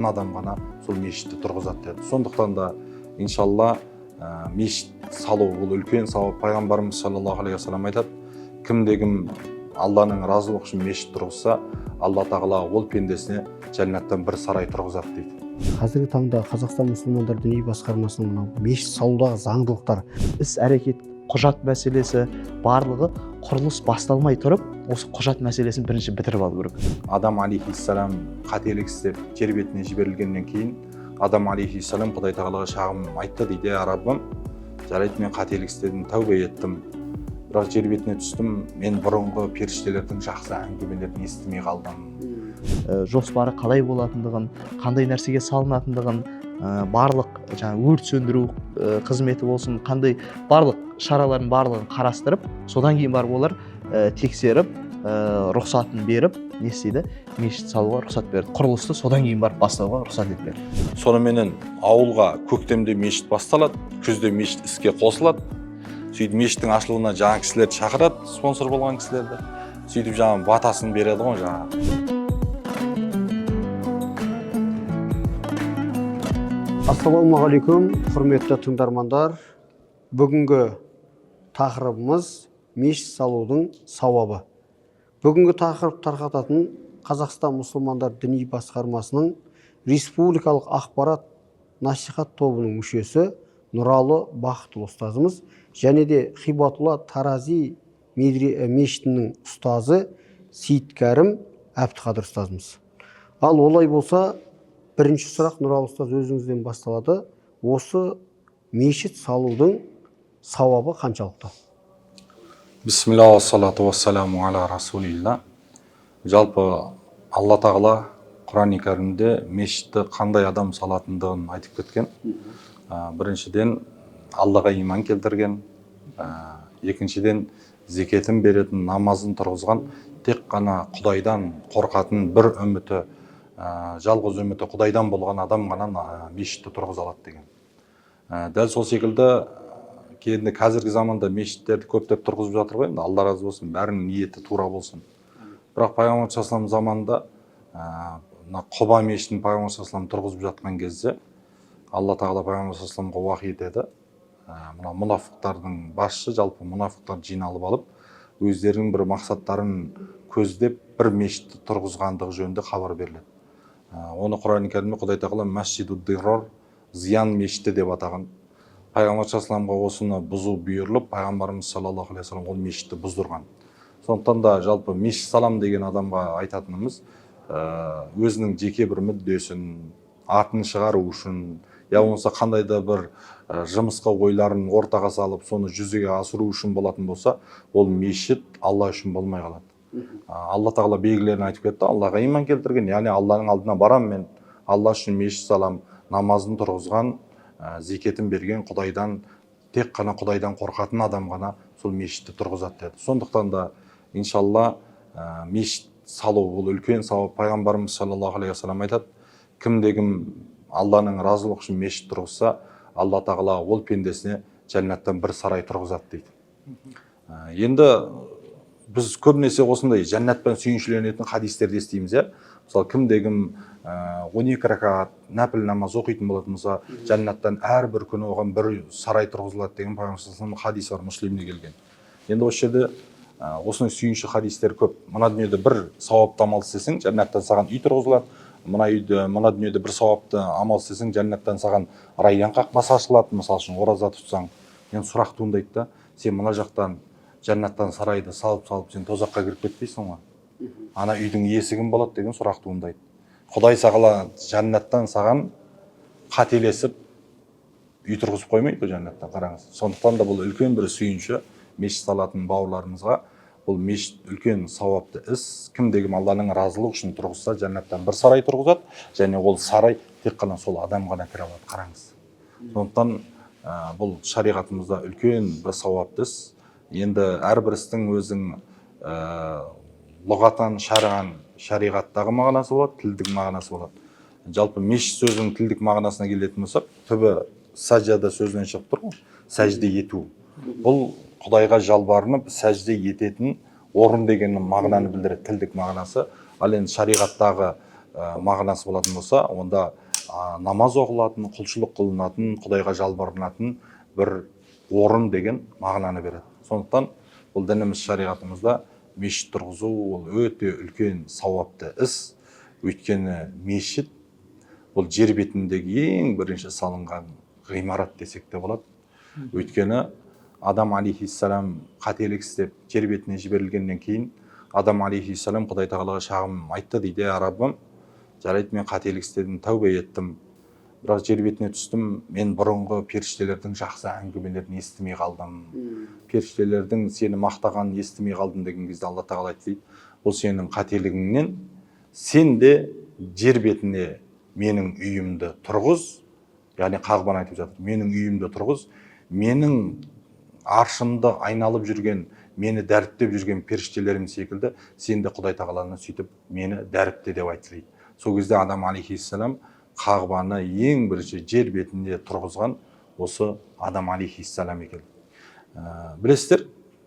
адам ғана сол мешітті тұрғызады деді. Сондықтан да иншалла мешіт салу бұл үлкен сауап. Пайғамбарымыз саллаллаху алейхи вассалам айтады, кім Алланың разылығы үшін мешіт тұрғызса, Алла тағала ол пендесіне жәннаттан бір сарай тұрғызады дейді. Қазіргі таңда Қазақстан мұсылмандар діни басқармасының мешіт салудағы заңдылықтар, іс-әрекет, құжат мәселесі барлығы құрылыс басталмай тұрып, осы құжат мәселесін бірінші бітіріп алу керек. Адам алейхиссалам қателік істеп жер бетіне жіберілгеннен кейін Адам алейхиссалам Құдай тағалаға шағым айтты дейді, Раббым, жарайды, мен қателік істедім, тәубе еттім. Бірақ жер бетіне түстім, мен бұрынғы періштелердің жақсы әңгімелерін естімей қалдым. Жоспары қалай болатындығын, қандай нәрсеге салынатындығын, барлық өрт сөндіру қызметі болсын, қандай барлық шаралардың барлығын қарастырып, содан кейін барып олар тексеріп, рұқсатын беріп, не істейді, мешіт салуға рұқсат берді. Құрылысты содан кейін барып бастауға рұқсат етті. Соныменен ауылға көктемде мешіт басталады, күзде мешіт іске қосылады. Сөйтіп мешіттің ашылуына жаңа кісілерді шақырады, спонсор болған кісілерді. Сөйтіп жаңа батасын береді ғой жаңа. Ассалаумағалейкум, құрметті тыңдармандар. Бүгінгі тақырыбымыз мешіт салудың сауабы. Бүгінгі тақырып тарқататын Қазақстан мұсылмандар діни басқармасының республикалық ақпарат насихат тобының мүшесі Нұралы Бақытұлы ұстазымыз және де Хибатулла Тарази мешітінің ұстазы Сейіткәрім Әбдіқадыр ұстазымыз. Ал олай болса, бірінші сұрақ Нұралы ұстаз өзіңізден басталады. Осы мешіт салудың сауабы қаншалықты? Бисмилла, ассалату вассаламу аля расулилла. Жалпы Алла тағала Құран-ы Кәрімде мешітті қандай адам салатындығын айтып кеткен. Біріншіден Аллаға иман келтірген, екіншіден зекетін беретін, намазын тұрғызған, тек қана Құдайдан қорқатын бір үміті, жалғыз үміті Құдайдан болған адам ғана мешітті тұрғыза алады деген. Дәл сол секілді кейінгі қазіргі заманда мешіттерді көптеп тұрғызып жатыр ғой, Алла разы болсын, бәрінің ниеті тура болсын. Бірақ Пайғамбар саллаллаху алейхи заманында Құба мешітін Пайғамбар саллаллаху алейхи тұрғызып жатқан кезде Алла тағала Пайғамбар саллаллаху алейхи уахи етеді. Мына мұнафықтардың басшы, жалпы мұнафықтар жиналып алып, өздерінің бір мақсаттарын көздеп бір мешітті тұрғызғандығы жөнінде хабар беріледі. Оны Құран-ы Кәрімде Құдай тағала Масжиду Дирар, зиян мешіті деп атаған. Пайғамбар саллаллаху алейхи осыны бұзу бұйырылып, Пайғамбарымыз саллаллаху алейхи вассалам ол мешітті бұздырған. Сондықтан да жалпы мешіт салам деген адамға айтатынымыз, өзінің жеке бір мүддесін, атын шығару үшін, я болмаса қандай да бір жұмысқа ойларын ортаға салып, соны жүзеге асыру үшін болатын болса, ол мешіт Алла үшін болмай қалады. Алла тағала белгілерін айтып кетті, Аллаға иман келтірген, яғни Алланың алдына барам мен, Алла үшін мешіт салам, намазын тұрғызған, зекетін берген Құдайдан, тек қана Құдайдан қорқатын адам ғана сол мешітті тұрғызады деді. Сондықтан да иншалла мешіт салу бұл үлкен сауап. Пайғамбарымыз саллаллаху алейхи вассалам айтады, кім Алланың разылығы үшін мешіт тұрғызса, Алла тағала ол пендесіне жәннаттан бір сарай тұрғызады дейді. Енді біз көбінесе осындай жәннатпен сүйіншіленетін хадистерді естиміз. Мысалы, кім 12 ракат нәпіл намаз оқитын болатын болса, жәннаттан әрбір күні оған бір сарай тұрғызылады деген Пайғамбар саллаллаху алейхи хадис бар, Муслимде келген. Енді осы жерде осындай сүйінші хадистер көп. Мына дүниеде бір сауапты амал істесең, жәннаттан саған үй тұрғызылады. Мына дүниеде бір сауапты амал істесең, жәннаттан саған райян қақпасы ашылады. Мысалы үшін ораза тұтсаң, енді сұрақ туындайды да, сен мына жақтан жәннаттан сарайды салып сен тозаққа кіріп кетпейсің ғой. Ана үйдің иесі кім болады деген сұрақ туындайды. Құдай тағала жәннаттан саған қателесіп үй тұрғызып қоймайды жәннаттан, қараңыз. Сондықтан да бұл үлкен бір сүйінші мешіт салатын бауырларымызға. Бұл мешіт үлкен сауапты іс. Кім Алланың разылығы үшін тұрғызса, жәннаттан бір сарай тұрғызады, және ол сарай тек қана сол адам ғана кіре алады, қараңыз. Сондықтан бұл шариғатымызда үлкен бір сауапты іс. Енді әрбір істің өзің лұғатан шариғаттағы мағынасы болады, тілдік мағынасы болады. Жалпы мешіт сөзінің тілдік мағынасына келетін болсақ, түбі сәждә сөзінен шығып тұр ғой, сәжде ету. Бұл Құдайға жалбарынып сәжде ететін орын деген мағынаны білдіреді, тілдік мағынасы. Ал енді шариғаттағы мағынасы болатын болса, онда намаз оқылатын, құлшылық қылынатын, Құдайға жалбарынатын бір орын деген мағынаны береді. Сондықтан бұл дініміз, шариғатымызда мешіт тұрғызу ол өте үлкен сауапты іс. Өйткені мешіт бұл жер бетіндегі ең бірінші салынған ғимарат десек те болады. Өйткені Адам алейхиссалам қателік істеп жер бетіне жіберілгеннен кейін Адам алейхиссалам Құдай тағалаға шағым айтты дейді: Раббым, жарайды, мен қателік істедім, тәубе еттім, бірақ жер бетіне түстім, мен бұрынғы періштелердің жақсы әңгімелерін естімей қалдым, періштелердің сені мақтағанын естімей қалдым деген кезде Алла тағала айтты дейді: бұл сенің қателігіңнен, сен де жер бетіне менің үйімді тұрғыз, яғни Қағбаны айтып жатыр, менің үйімді тұрғыз, менің аршымды айналып жүрген, мені дәріптеп жүрген періштелерім секілді сен де Құдай тағаланы сөйтіп мені дәріпте деп айтты дейді. Сол кезде Адам алейхиссалам Қағбаны ең бірінші жер бетінде тұрғызған осы Адам алейхиссалам екен. Білесіздер,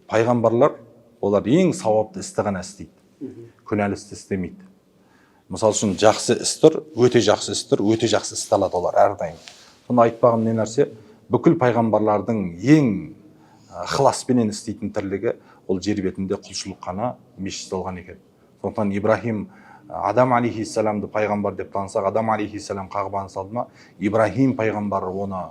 пайғамбарлар олар ең сауапты істі ғана істейді, күнәлі істі істемейді. Мысал үшін жақсы іс тұр, өте жақсы іс тұр, өте жақсы істі алады олар әрдайым. Соны айтпағым не нәрсе, бүкіл пайғамбарлардың ең ықыласпенен істейтін тірлігі ол жер бетінде құлшылық қана, мешіт салған екен. Сондықтан Ибрахим Адам алейхиссаламды пайғамбар деп танысақ, Адам алейхиссалам Қағбаны салды ма, Ибрахим пайғамбар оны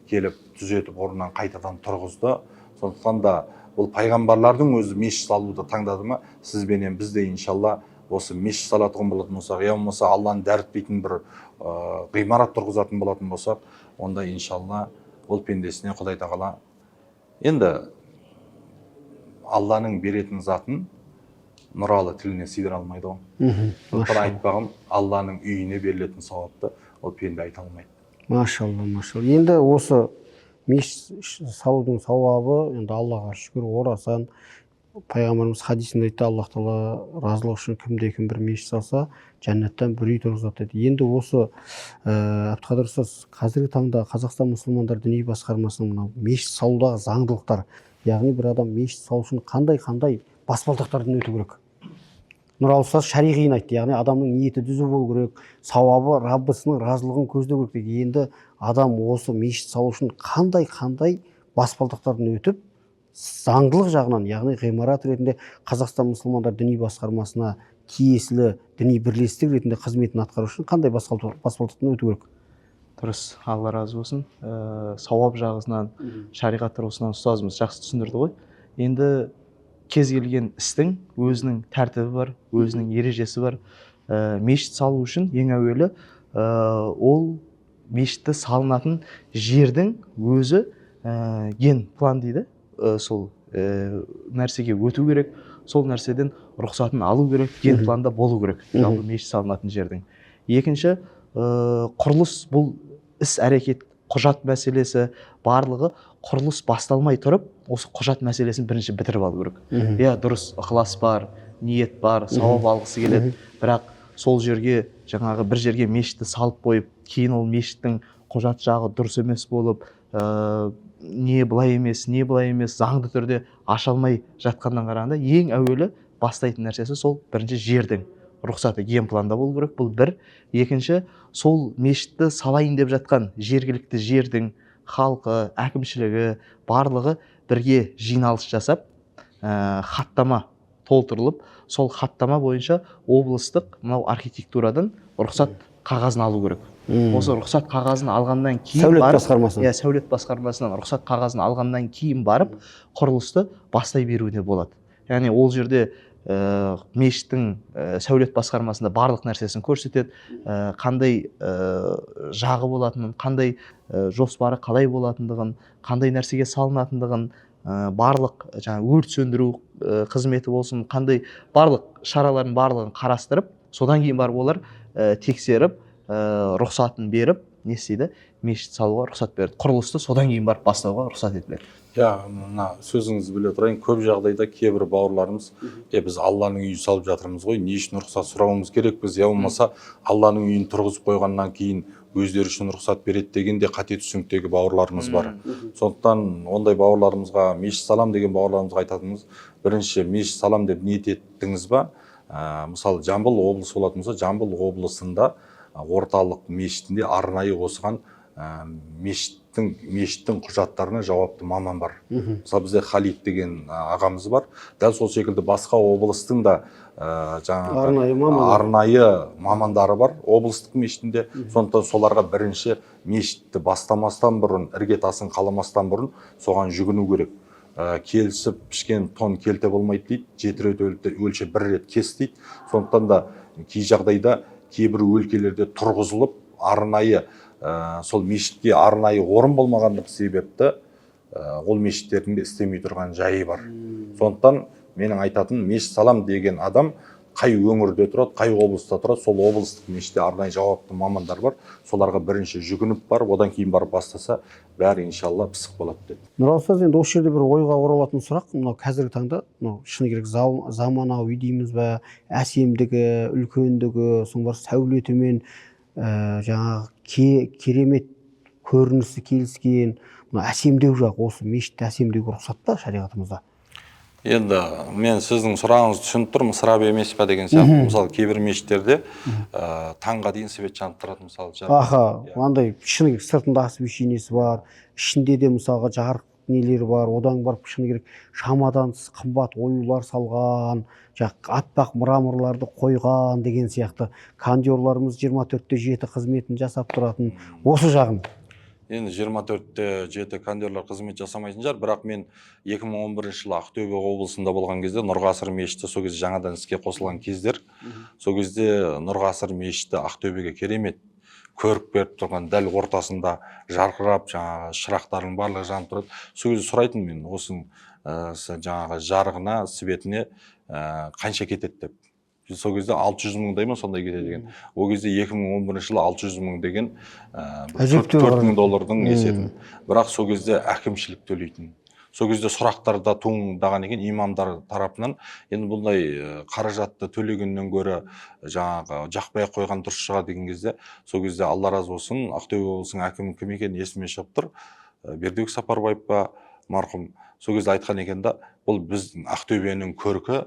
келіп түзетіп орнынан қайтадан тұрғызды. Сондықтан да бұл пайғамбарлардың өзі мешіт салуды таңдады ма, сізбенен біз де иншалла осы мешіт салатын болатын болсақ, я болмаса Алланы дәріптейтін бір ғимарат тұрғызатын болатын болсақ, онда иншалла ол пендесіне Құдай тағала енді Алланың беретін затын нұралы тіліне сыйдыра алмайды ғой. Сондықтан айтпағым, Алланың үйіне берілетін сауапты ол пенде айта алмайды. Машалла, машалла. Енді осы мешіт салудың сауабы, енді Аллаға шүкір, орасан. Пайғамбарымыз хадисінде айтты: Аллах тағала разылығы үшін кімде-кім бір мешіт салса, жәннаттан бір үй тұрғызады деді. Енді осы Әбдіқадыр ұстаз, қазіргі таңда Қазақстан мұсылмандар діни басқармасының мынау мешіт салудағы заңдылықтар, яғни бір адам мешіт салу үшін қандай баспалдақтардан өту керек? Нұралы ұстаз шариғиін айтты, яғни адамның ниеті түзу болу керек, сауабы Раббысының разылығын көздеу керек дейді. Енді адам осы мешіт салу үшін қандай баспалдақтардан өтіп, заңдылық жағынан, яғни ғимарат ретінде Қазақстан мұсылмандар діни басқармасына тиесілі діни бірлестік ретінде қызметін атқару үшін қандай баспалдақтан өту керек? Дұрыс, Алла разы болсын. Сауап жағынан, шариғат тұрғысынан ұстазымыз жақсы түсіндірді ғой. Енді кез келген істің өзінің тәртібі бар, өзінің ережесі бар. Мешіт салу үшін ең әуелі ол мешітті салынатын жердің өзі ген план дейді. Сол нәрсеге өту керек, сол нәрседен рұқсатын алу керек, ген планда болу керек, жалпы мешіт салынатын жердің. Екінші, құрылыс, бұл іс әрекет, құжат мәселесі, барлығы құрылыс басталмай тұрып, осы құжат мәселесін бірінші бітіріп алу керек. Иә, дұрыс, ықылас бар, ниет бар, сауап алғысы келеді, бірақ сол жерге, жаңағы бір жерге мешітті салып қойып, кейін ол мешіттің құжат жағы дұрыс емес болып, не былай емес, заңды түрде аша алмай жатқаннан қарағанда, ең әуелі бастайтын нәрсесі сол бірінші жердің рұқсаты, ген планда болу керек. Бұл бір. Екінші, сол мешітті салайын деп жатқан жергілікті жердің халқы, әкімшілігі, барлығы бірге жиналыс жасап, хаттама толтырылып, сол хаттама бойынша облыстық мынау архитектурадан рұқсат қағазын алу керек. Осы рұқсат қағазын алғаннан кейін сәулет басқармасынан рұқсат қағазын алғаннан кейін барып құрылысты бастай беруіне болады. Яғни ол жерде мешіттің сәулет басқармасында барлық нәрсесін көрсетеді, қандай жағы болатынын, қандай жоспары қалай болатындығын, қандай нәрсеге салынатындығын, барлық өрт сөндіру қызметі болсын, қандай барлық шаралардың барлығын қарастырып, содан кейін барып олар тексеріп, рұқсатын беріп, не істейді? Мешіт салуға рұқсат береді. Құрылысты содан кейін барып бастауға рұқсат етіледі. Мына сөзіңізді біле тұрайын, көп жағдайда кейбір бауырларымыз, біз Алланың үйін салып жатырмыз ғой, не үшін рұқсат сұрауымыз керек біз, я болмаса Алланың үйін тұрғызып қойғаннан кейін өздері үшін рұқсат береді деген де қате түсініктегі бауырларымыз бар. Сондықтан ондай бауырларымызға, мешіт салам деген бауырларымызға айтатынымыз, бірінші мешіт салам деп ниет еттіңіз ба, Мысалы Жамбыл облысы болатын болса, Жамбыл облысында орталық мешітінде арнайы осыған мешіттің құжаттарына жауапты маман бар. Мысалы бізде Халид деген ағамыз бар. Дәл сол секілді басқа облыстың да арнайы мамандары бар облыстық мешітінде. Сондықтан соларға бірінші мешітті бастамастан бұрын, іргетасын қаламастан бұрын соған жүгіну керек. Келісіп пішкен тон келте болмайды дейді, 7 рет өлшеп 1 рет кес дейді. Сондықтан да кей жағдайда кейбір өлкелерде тұрғызылып арнайы сол мешітке арнайы орын болмағандық себепті ол мешіттердің де істемей тұрған жайы бар. Сондықтан менің айтатын, мешіт салам деген адам қай өңірде тұрады, қай облыста тұрады, сол облыстық мешітте арнайы жауапты мамандар бар. Соларға бірінші жүгініп барып, одан кейін барып бастаса, бәрі иншалла пысық болады деп. Нұралы ұстаз, енді осы жерде бір ойға оралатын сұрақ, мынау қазіргі таңда шыны керек заманауи дейміз бе, әсемдігі, үлкендігі, соның бар сәулетімен жаңағы керемет көрінісі келіскен, әсемдеу жақ, осы мешітті әсемдеуге рұқсат па шариғатымызда? Енді мен сіздің сұрағыңызды түсініп тұрмын, ысырап емес па деген сияқты. Мысалы кейбір мешіттерде таңға дейін свет жанып тұрады, мысалы. Андай шыны керек сыртында освещениесі бар, ішінде де мысалға жарық нелері бар, одан барып шыны керек шамадан қымбат оюлар салған, аппақ мраморларды қойған деген сияқты. Кондерларымыз 24/7 қызметін жасап тұратын, осы жағын. Енді 24/7 кондерлар қызмет жасамайтын жар, бірақ мен 2011 жылы Ақтөбе облысында болған кезде Нұрғасыр мешіті сол кезде жаңадан іске қосылған кездер. Сол кезде Нұрғасыр мешіті Ақтөбеге керемет көрік беріп тұрған, дәл ортасында жарқырап, жаңағы шырақтардың барлығы жанып тұрады. Сол кезде сұрайтын мен, осының жаңағы жарығына, светіне қанша кетеді деп. Сол кезде 600 мыңдай ма сондай кетеді деген. Ол кезде 2011 жылы 600 мың деген $4,000 есебін. Бірақ сол кезде әкімшілік төлейтін. Сол кезде сұрақтар да туындаған екен имамдар тарапынан. Енді бұндай қаражатты төлегеннен гөрі жаңағы жақпай қойған дұрыс шығар деген кезде, сол кезде Алла разы болсын, Ақтөбе облысының әкімі кім екені есіме шығып тұр. Бердібек Сапарбаев па марқұм. Сол кезде айтқан екен да, бұл біздің Ақтөбенің көркі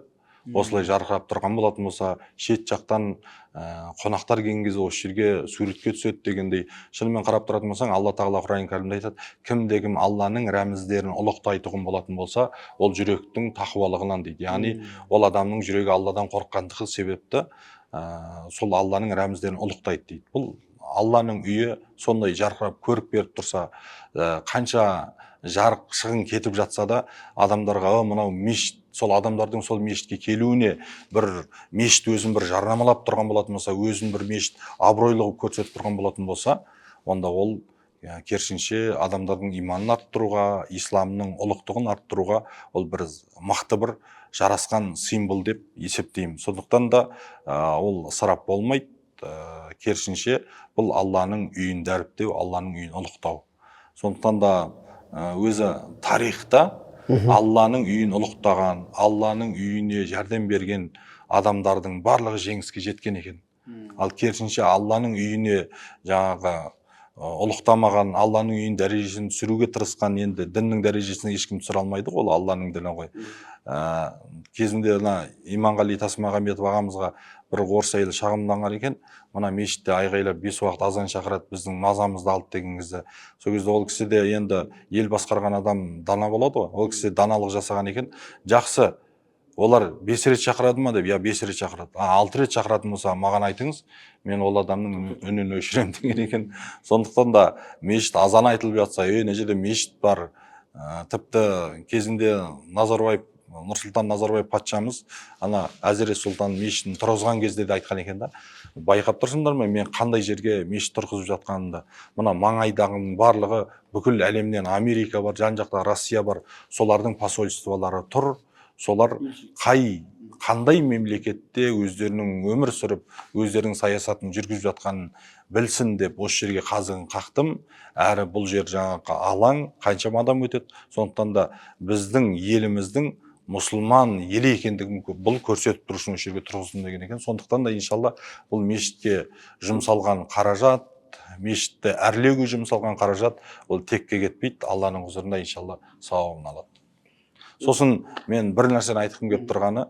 осылай жарқырап тұрған болатын болса, шет жақтан қонақтар келген кезде осы жерге суретке түседі дегендей. Шынымен қарап тұратын болсаң, Алла тағала Құран кәрімде айтады, кім-де-кім Алланың рәміздерін ұлықтайтұғын болатын болса, ол жүректің тақуалығынан дейді. Яғни ол адамның жүрегі Алладан қорыққандығы себепті сол Алланың рәміздерін ұлықтайды дейді. Бұл Алланың үйі сондай жарқырап көрік беріп тұрса, қанша жарық шығын кетіп жатса да, адамдарға мынау мешіт, сол адамдардың сол мешітке келуіне бір мешіт өзін бір жарнамалап тұрған болатын болса, өзін бір мешіт абыройлы көрсетіп тұрған болатын болса, онда ол керісінше адамдардың иманын арттыруға, исламның ұлықтығын арттыруға ол бір мықты бір жарасқан символ деп есептеймін. Сондықтан да ол ысырап болмайды. Керісінше бұл Алланың үйін дәріптеу, Алланың үйін ұлықтау. Сондықтан да өзі тарихта Алланың үйін ұлықтаған, Алланың үйіне жәрдем берген адамдардың барлығы жеңіске жеткен екен. Ал керісінше Алланың үйіне жаңағы ұлықтамаған, Алланың үйін дәрежесін түсіруге тырысқан, енді діннің дәрежесін ешкім түсіре алмайды, ол Алланың діні ғой. Кезінде Иманғали Тасмағамбетов ағамызға бір орыс әйел шағымданған екен, мына мешітте айғайлап 5 уақыт азан шақырады, біздің мазамызды алды деген кезде. Сол кезде ол кісі де енді ел басқарған адам дана болады ғой, ол кісі даналық жасаған екен. Жақсы, олар 5 рет шақырады ма деп, 5 рет шақырады. 6 рет шақыратын болса, маған айтыңыз, мен ол адамның үнін өшірем деген екен. Сондықтан да мешіт азан айтылып жатса, не жерде мешіт бар. Тіпті кезінде Нұрсұлтан Назарбаев патшамыз Әзірет Сұлтан мешітін тұрғызған кезде де айтқан екен да, байқап тұрсыңдар ма, мен қандай жерге мешіт тұрғызып жатқанымды. Мына маңайдағының барлығы бүкіл әлемнен, Америка бар, жан-жақта Россия бар, солардың посольстволары тұр. Солар қандай мемлекетте өздерінің өмір сүріп, өздерінің саясатын жүргізіп жатқанын білсін деп осы жерге қазығын қақтым. Әрі бұл жер жаңағы алаң, қаншама адам өтеді. Сондықтан да біздің еліміздің мұсылман елі екендігін бұл көрсетіп тұру үшін осы жерге тұрғыздым деген екен. Сондықтан да иншалла бұл мешітке жұмсалған қаражат, мешітті әрлеуге жұмсалған қаражат ол текке кетпейді. Алланың құзырында иншалла сауабын алады. Сосын мен бір нәрсені айтқым келіп тұрғаны,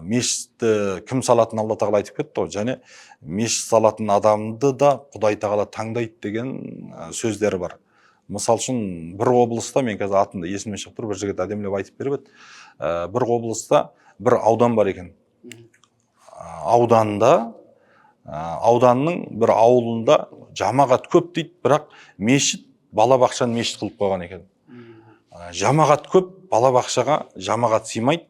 мешітті кім салатын Алла тағала айтып кетті ғой, және мешіт салатын адамды да Құдай тағала таңдайды деген сөздері бар. Мысал үшін бір облыста, мен қазір атында есіме шығып тұр, бір жігіт әдемілеп айтып беріп еді. Бір облыста бір аудан бар екен. Ауданның бір ауылында жамағат көп дейді, бірақ мешіт балабақшаны мешіт қылып қойған екен. Жамағат көп, балабақшаға жамағат сыймайды.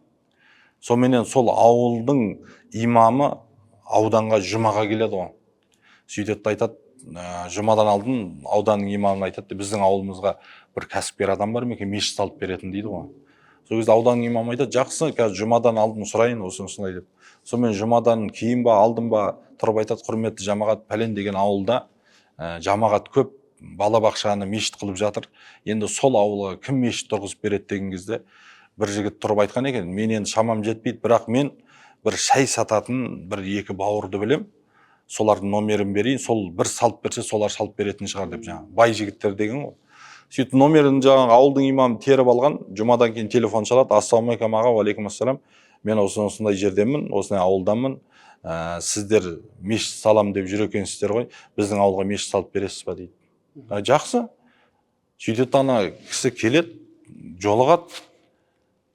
Сонымен сол ауылдың имамы ауданға жұмаға келеді ғой. Сөйтеді айтады, жұмадан алдын ауданның имамына айтады, біздің ауылымызға бір кәсіпкер адам бар ма екен, мешіт салып беретін дейді ғой. Сол кезде ауданның имамы айтады, жақсы, қазір жұмадан алдын сұрайын осындай деп. Сонымен жұмадан кейін ба, алдын ба тұрып айтады, құрметті жамағат, пәлен деген ауылда жамағат көп, балабақшаны мешіт қылып жатыр. Енді сол ауылға кім мешіт тұрғызып береді деген кезде бір жігіт тұрып айтқан екен, мен енді шамам жетпейді, бірақ мен бір шай сататын бір екі бауырды білем, солардың номерін берейін, сол бір салып берсе, солар салып беретін шығар деп, жаңа бай жігіттер деген ғой. Сөйтіп номерін жаңағы ауылдың имамы теріп алған, жұмадан кейін телефон шалады, ассалаумағалейкум аға, уалейкум ассалам, мен осындай жердемін, осындай ауылданмын, сіздер мешіт салам деп жүр екенсіздер ғой, біздің ауылға мешіт салып бересіз ба дейді. Жақсы. Сөйтеді, ана кісі келеді, жолығады.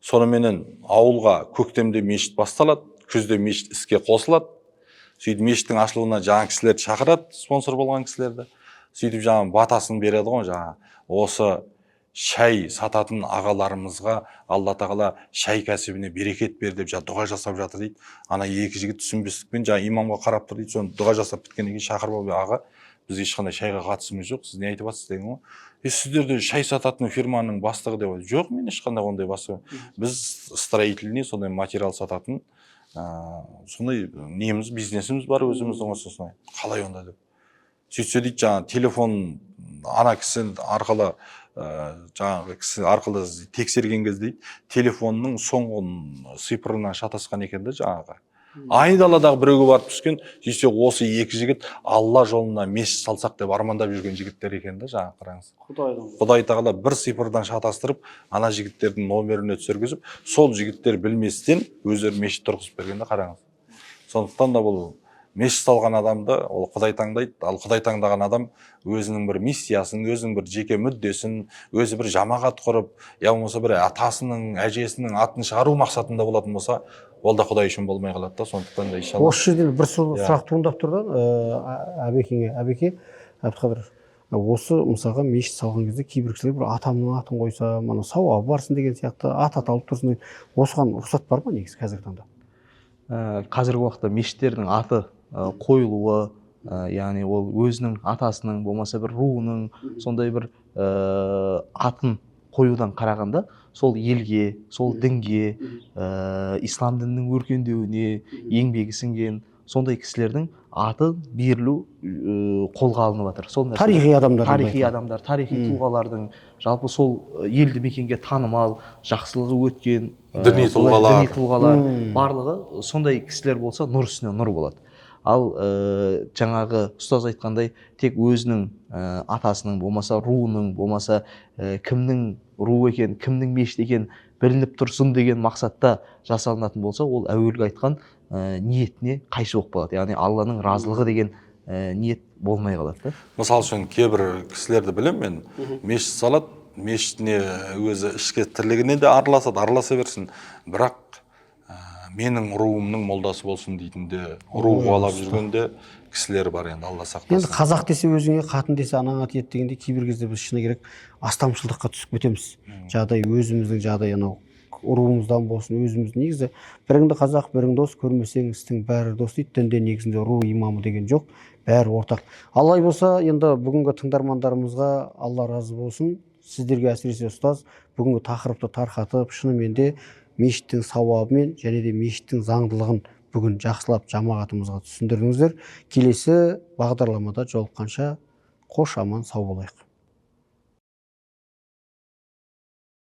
Соныменен ауылға көктемде мешіт басталады, күзде мешіт іске қосылады. Сөйтіп мешіттің ашылуына жаңа кісілерді шақырады, спонсор болған кісілерді. Сөйтіп жаңа батасын береді ғой, жаңа осы шай сататын ағаларымызға Алла тағала шай кәсібіне берекет бер деп дұға жасап жатыр дейді. Ана екі жігіт түсінбестікпен жаңа имамға қарап тұр дейді. Соны дұға жасап біткеннен кейін шақырып алып, аға, біз ешқандай шайға қатысымыз жоқ, сіз не айтып жатсыз деген ғой. Сіздерде шай сататын фирманың бастығы деп айтады. Жоқ, мен ешқандай ондай бастығы. Біз строительный, сондай материал сататын сондай неміз, бизнесіміз бар өзіміздің осындай. Қалай онда деп. Сөйтсе дейді, жаңа телефон ана кісі арқылы жаңағы кісі арқылы тексерген кезде дейді, телефонның соңғы цифрына шатасқан екен де жаңағы. Айдаладағы біреуге барып түскен, сөйтсе осы екі жігіт Алла жолына мешіт салсақ деп армандап жүрген жігіттер екен де, жаңа қараңыз. Құдай тағала бір цифрдан шатастырып, ана жігіттердің номеріне түсіргізіп, сол жігіттер білместен өздері мешіт тұрғызып бергенде қараңыз. Сондықтан да бұл мешіт салған адамды ол Құдай таңдайды, ал Құдай таңдаған адам өзінің бір миссиясын, өзінің бір жеке мүддесін, өзі бір жамағат құрып, я болмаса бір атасының, әжесінің атын шығару мақсатында болатын болса, ол да Құдай үшін болмай қалады да. Сондықтан да иншалла. Осы жерде бір сұрақ туындап тұр да, әбеке, Әбдіқадыр, осы мысалға мешіт салған кезде кейбір кісілер бір атамның атын қойса, мана сауабы барсын деген сияқты ат аталып тұрсын дейді. Осыған рұқсат бар ма негізі қазіргі таңда? Қазіргі уақытта мешіттердің аты қойылуы, яғни ол өзінің атасының, болмаса бір руының сондай бір атын қоюдан қарағанда, сол елге, сол дінге, ислам дінінің өркендеуіне еңбегі сіңген сондай кісілердің аты берілу қолға алынып жатыр. Тарихи адамдар, тарихи тұлғалардың, жалпы сол елді мекенге танымал, жақсылығы өткен діни тұлғалар барлығы сондай кісілер болса, нұр үстіне нұр болады. Ал жаңағы ұстаз айтқандай, тек өзінің атасының, болмаса руының, болмаса кімнің ру екен, кімнің мешіт екен білініп тұрсын деген мақсатта жасалынатын болса, ол әуелгі айтқан ниетіне қайшы болып қалады. Яғни Алланың разылығы деген ниет болмай қалады. Мысал үшін кейбір кісілерді білем мен, мешіт салады, мешітіне өзі ішкі тірлігіне де араласа берсін, бірақ менің руымның молдасы болсын дейтінде, ру қуалап жүргенде кісілер бар, енді Алла сақтасын. Енді қазақ десе өзіңе, қатын десе анаңа тиеді дегенде кейбір кезде біз шыны керек астамшылдыққа түсіп кетеміз. Жағдай өзіміздің жағдай, анау руымыздан болсын, өзіміздің негізі біріңді қазақ, бірің дос, көрмесең істің бәрі дос дейді. Дінде негізінде ру имамы деген жоқ, бәрі ортақ. Алла болса, енді бүгінгі тыңдармандарымызға Алла разы болсын. Сіздерге әсіресе ұстаз бүгінгі тақырыпты тарқатып, шынымен де мешіттің сауабымен және де мешіттің заңдылығын бүгін жақсылап жамағатымызға түсіндірдіңіздер. Келесі бағдарламада жолыққанша қош аман сау болайық.